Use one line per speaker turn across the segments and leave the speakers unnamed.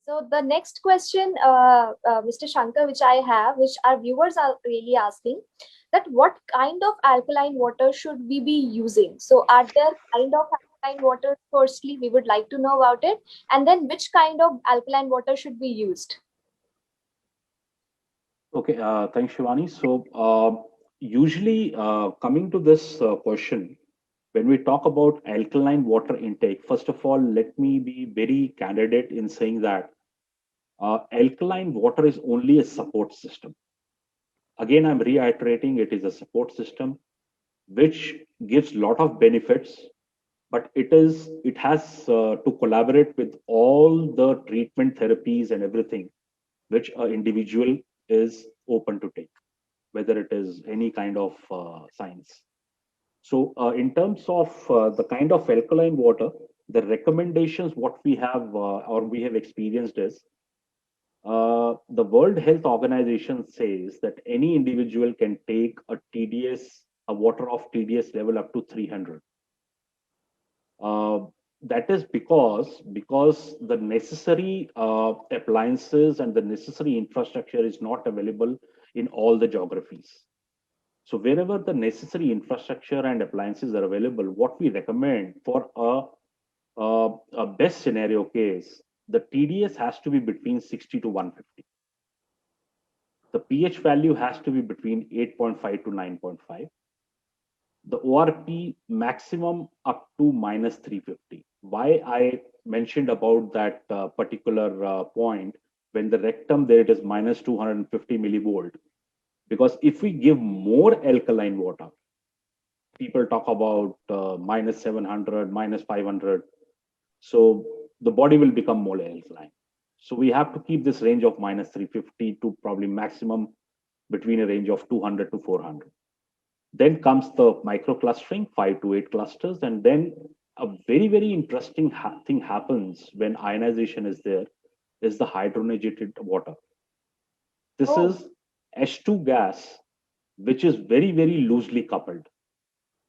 So the next question, Mr. Shankar, which I have, which our viewers are really asking, that what kind of alkaline water should we be using? So are there kind of alkaline water? Firstly, we would like to know about it, and then which kind of alkaline water should be used?
Okay, thanks, Shivani. So, usually, coming to this question, when we talk about alkaline water intake, first of all, let me be very candid in saying that alkaline water is only a support system. Again, I'm reiterating it is a support system which gives lot of benefits, but it has to collaborate with all the treatment therapies and everything which an individual is open to take, whether it is any kind of science. So, in terms of the kind of alkaline water, the recommendations what we have or we have experienced is the World Health Organization says that any individual can take a water of TDS level up to 300. Uh, that is because the necessary appliances and the necessary infrastructure is not available in all the geographies. So wherever the necessary infrastructure and appliances are available, what we recommend for a best scenario case, the TDS has to be between 60 to 150. The pH value has to be between 8.5 to 9.5. The ORP maximum up to minus 350. Why I mentioned about that particular point, when the rectum there it is minus 250 millivolt, because if we give more alkaline water, people talk about minus 700, minus 500. So the body will become more alkaline. So we have to keep this range of minus 350 to probably maximum between a range of 200 to 400. Then comes the microclustering, 5 to 8 clusters. And then a very, very interesting thing happens when ionization is there is the hydrogenated water. This
Oh,
is H2 gas, which is very, very loosely coupled.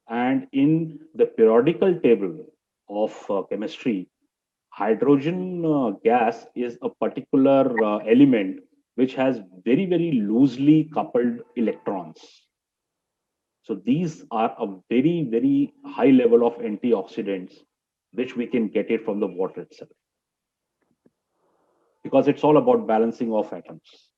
And in the periodical table of chemistry, hydrogen gas is a particular element which has very, very loosely coupled electrons. So these are a very, very high level of antioxidants, which we can get it from the water itself, because it's all about balancing of atoms.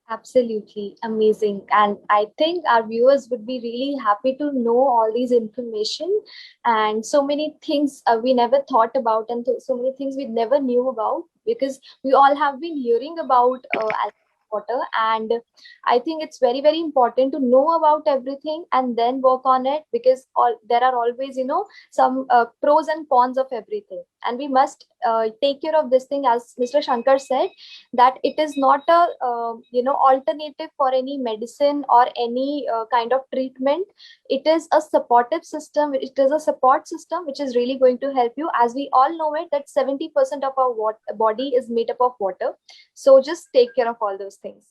absolutely amazing. And I think our viewers would be really happy to know all these information and so many things we never thought about, and so many things we never knew about, because we all have been hearing about alkaline water. And I think it's very, very important to know about everything and then work on it, because all there are always, some pros and cons of everything. And we must take care of this thing, as Mr. Shankar said, that it is not a alternative for any medicine or any kind of treatment. It is a supportive system, it is a support system which is really going to help you. As we all know it, that 70% of our body is made up of water. So just take care of all those things.